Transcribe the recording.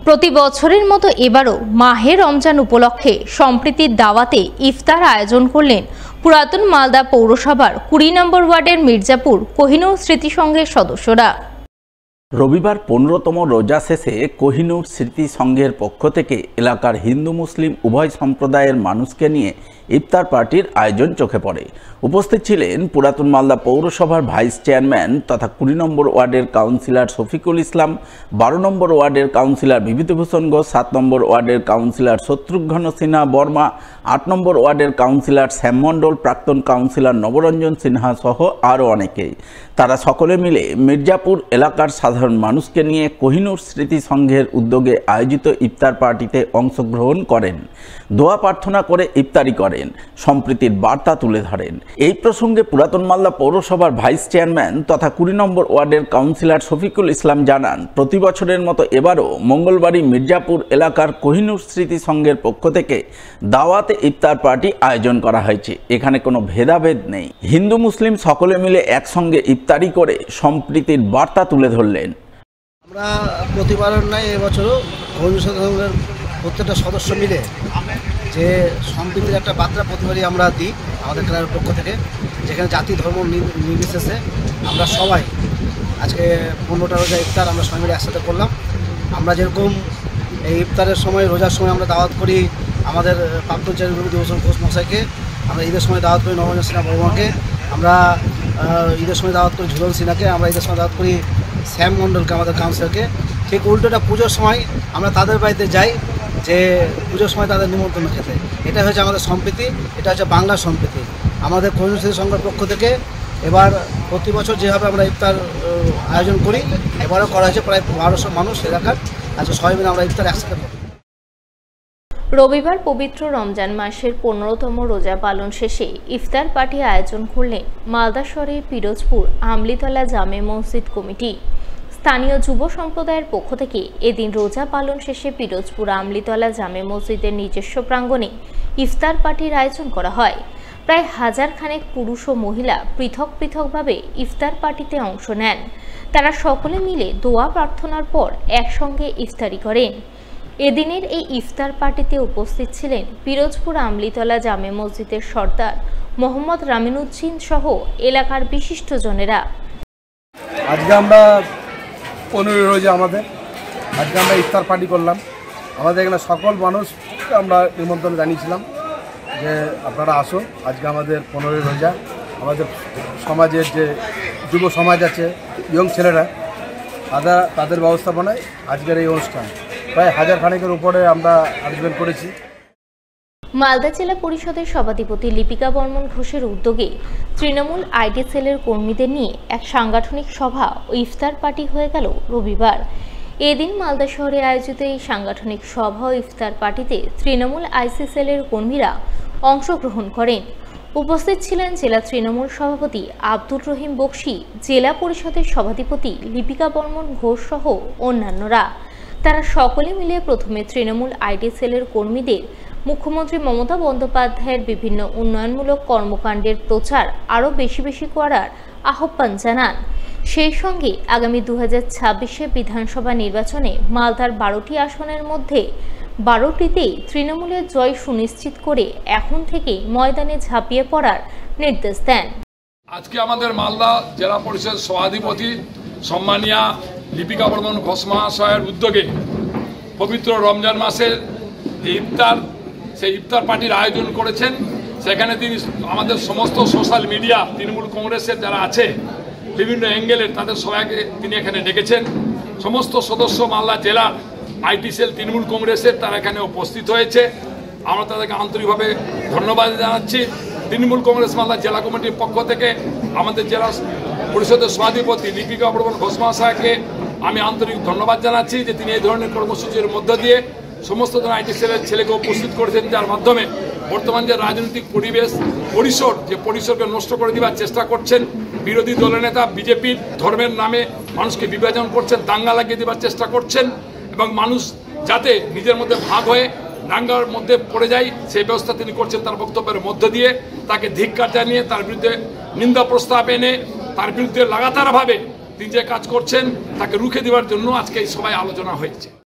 প্রতি বছরের মতো এবারও মাহে রমজান উপলক্ষে সম্প্রীতির দাওয়াতে ইফতার আয়োজন করলেন পুরাতন মালদা পৌরসভার ২০ নম্বর ওয়ার্ডের মির্জাপুর কোহিনুর স্মৃতি সংঘের সদস্যরা। রবিবার ১৫তম রোজা শেষে কোহিনুর স্মৃতি সংঘের পক্ষ থেকে এলাকার হিন্দু মুসলিম উভয় সম্প্রদায়ের মানুষকে নিয়ে ইফতার পার্টির আয়োজন চোখে পড়ে। উপস্থিত ছিলেন পুরাতন মালদা পৌরসভার ভাইস চেয়ারম্যান তথা ২০ নম্বর ওয়ার্ডের কাউন্সিলর শফিকুল ইসলাম, ১২ নম্বর ওয়ার্ডের কাউন্সিলর বিভূতিভূষণ ঘোষ, ৭ নম্বর ওয়ার্ডের কাউন্সিলর শত্রুঘ্ন সিনহা বর্মা, ৮ নম্বর ওয়ার্ডের কাউন্সিলর শ্যাম মণ্ডল, প্রাক্তন কাউন্সিলর নবরঞ্জন সিনহা সহ আরও অনেকেই। তারা সকলে মিলে মির্জাপুর এলাকার সাধারণ মানুষকে নিয়ে কোহিনুর স্মৃতি সংঘের উদ্যোগে আয়োজিত ইফতার পার্টিতে অংশগ্রহণ করেন, দোয়া প্রার্থনা করে ইফতারি করেন, সম্প্রীতির বার্তা তুলে ধরেন। এই প্রসঙ্গে পুরাতন মালদা পৌরসভার ভাইস চেয়ারম্যান তথা ২০ নম্বর ওয়ার্ডের কাউন্সিলর শফিকুল ইসলাম জানান, প্রতি বছরের মতো এবারও মঙ্গলবারই মির্জাপুর এলাকার কোহিনুর স্মৃতি সংঘের পক্ষ থেকে দাওয়াতে ইফতার পার্টি আয়োজন করা হয়েছে। এখানে কোনো ভেদাভেদ নেই, হিন্দু মুসলিম সকলে মিলে একসঙ্গে ইফতারি করে সম্প্রীতির বার্তা তুলে ধরলেন। আমরা প্রতিবারের নয় এবছরও কোহিনুর সংঘের প্রত্যেকটা সদস্য মিলে যে সম্প্রীতির একটা বার্তা প্রতিবারই আমরা দিই আমাদের ক্লাবের পক্ষ থেকে, যেখানে জাতি ধর্ম নির্বিশেষে আমরা সবাই আজকে ১৫টা রোজা ইফতার আমরা সবাই মিলে একসাথে করলাম। আমরা যেরকম এই ইফতারের সময় রোজার সময় আমরা দাওয়াত করি আমাদের প্রাক্তন চেয়ারম্যান বিভূতিভূষণ ঘোষ মশাইকে, আমরা ঈদের সময় দাওয়াত করি নবরঞ্জন সিনহা বর্মাকে, আমরা ঈদের সময় দাওয়াত করি ঝুলন সিনহাকে, আমরা ঈদের সময় দাওয়াত করি শ্যাম মণ্ডলকে আমাদের কাউন্সিলরকে। ঠিক উল্টোটা পুজোর সময় আমরা তাদের বাড়িতে যাই যে পুজোর সময় তাদের নিমন্ত্রণ খেতে। এটা হচ্ছে আমাদের সম্প্রীতি, এটা হচ্ছে বাংলার সম্প্রীতি। আমাদের কোহিনুর স্মৃতি সংঘের পক্ষ থেকে এবার প্রতি বছর যেভাবে আমরা ইফতার আয়োজন করি এবারও করা হয়েছে প্রায় ১২০০ মানুষ এলাকার। আজকে সবাই মিলে আমরা ইফতার একসাথে করি। রবিবার পবিত্র রমজান মাসের ১৫তম রোজা পালন শেষে ইফতার পার্টি আয়োজন করলেন মালদা শহরের পিরোজপুর আমলিতলা জামে মসজিদ কমিটি। স্থানীয় যুব সম্প্রদায়ের পক্ষ থেকে এদিন রোজা পালন শেষে পিরোজপুর আমলিতলা জামে মসজিদের নিজস্ব প্রাঙ্গণে ইফতার পার্টির আয়োজন করা হয়। প্রায় ১০০০ খানেক পুরুষ ও মহিলা পৃথক পৃথকভাবে ইফতার পার্টিতে অংশ নেন। তারা সকলে মিলে দোয়া প্রার্থনার পর একসঙ্গে ইফতারি করেন। এদিনের এই ইফতার পার্টিতে উপস্থিত ছিলেন পিরোজপুর আমলিতলা জামে মসজিদের সর্দার মোহাম্মদ রামিনুজ্জিন সহ এলাকার বিশিষ্টজনেরা। আজকে আমরা ১৫ রোজা আজকে আমরা ইফতার পার্টি করলাম। আমাদের এখানে সকল মানুষ আমরা নিমন্ত্রণ জানিয়েছিলাম যে আপনারা আসুন। আজকে আমাদের ১৫ রোজা, আমাদের সমাজের যে যুব সমাজ আছে, ইয়ং ছেলেরা, তাদের ব্যবস্থাপনায় আজকের এই অনুষ্ঠান প্রায় ১০০০ খানেকের উপরে আমরা আয়োজন করেছি। মালদা জেলা পরিষদের সভাধিপতি লিপিকা বর্মন ঘোষের উদ্যোগে তৃণমূল আইটি সেলের কর্মীদের নিয়ে এক সাংগঠনিক সভা ও ইফতার পার্টি হয়ে গেল রবিবার। এদিন মালদা শহরে আয়োজিত এই সাংগঠনিক সভা ও ইফতার পার্টিতে তৃণমূল আইসি সেলের কর্মীরা অংশগ্রহণ করেন। উপস্থিত ছিলেন জেলা তৃণমূল সভাপতি আব্দুর রহিম বক্সি, জেলা পরিষদের সভাধিপতি লিপিকা বর্মন ঘোষ সহ অন্যান্যরা। তারা সকলে মিলে প্রথমে তৃণমূল আইটি সেলের কর্মীদের মুখ্যমন্ত্রী মমতা বন্দ্যোপাধ্যায়ের বিভিন্ন উন্নয়নমূলক কর্মকাণ্ডের প্রচার আরও বেশি করার আহ্বান জানান। সেই সঙ্গে আগামী ২০২৬ বিধানসভা নির্বাচনে মালদার ১২টি আসনের মধ্যে ১২টিতেই তৃণমূলের জয় সুনিশ্চিত করে এখন থেকেই ময়দানে ঝাঁপিয়ে পড়ার নির্দেশ দেন। আজকে আমাদের মালদা জেলা পরিষদ সভাধিপতি সম্মানীয়া লিপিকা বর্মন ঘোষ মহাশয়ের উদ্যোগে পবিত্র রমজান মাসের সেই ইফতার পার্টির আয়োজন করেছেন। সেখানে তিনি আমাদের সমস্ত সোশ্যাল মিডিয়া তৃণমূল কংগ্রেসের যারা আছে বিভিন্ন অ্যাঙ্গেলের তাদের সবাইকে তিনি এখানে ডেকেছেন। সমস্ত সদস্য মালদা জেলার আইটি সেল তৃণমূল কংগ্রেসের তারা এখানে উপস্থিত হয়েছে। আমরা তাদেরকে আন্তরিকভাবে ধন্যবাদ জানাচ্ছি। তৃণমূল কংগ্রেস মালদা জেলা কমিটির পক্ষ থেকে আমাদের জেলা পরিষদের সভাধিপতি লিপিকা বর্মন ঘোষ মহাশয়কে আমি আন্তরিক ধন্যবাদ জানাচ্ছি যে তিনি এই ধরনের কর্মসূচির মধ্য দিয়ে সমস্ত জন আইটি সেলের ছেলেকে উপস্থিত করেছেন, যার মাধ্যমে বর্তমান যে রাজনৈতিক পরিসরকে নষ্ট করে দেওয়ার চেষ্টা করছেন বিরোধী দলনেতা বিজেপি, ধর্মের নামে মানুষকে বিভাজন করছেন, দাঙ্গা লাগিয়ে দেওয়ার চেষ্টা করছেন এবং মানুষ যাতে নিজের মধ্যে ভাগ হয়ে দাঙ্গার মধ্যে পড়ে যায় সেই ব্যবস্থা তিনি করছেন। তার বক্তব্যের মধ্য দিয়ে তাকে ধিক্কার জানিয়ে তার বিরুদ্ধে নিন্দা প্রস্তাব এনে তার বিরুদ্ধে লাগাতারভাবে তিনি যে কাজ করছেন তাকে রুখে দেওয়ার জন্য আজকে এই সভায় আলোচনা হয়েছে।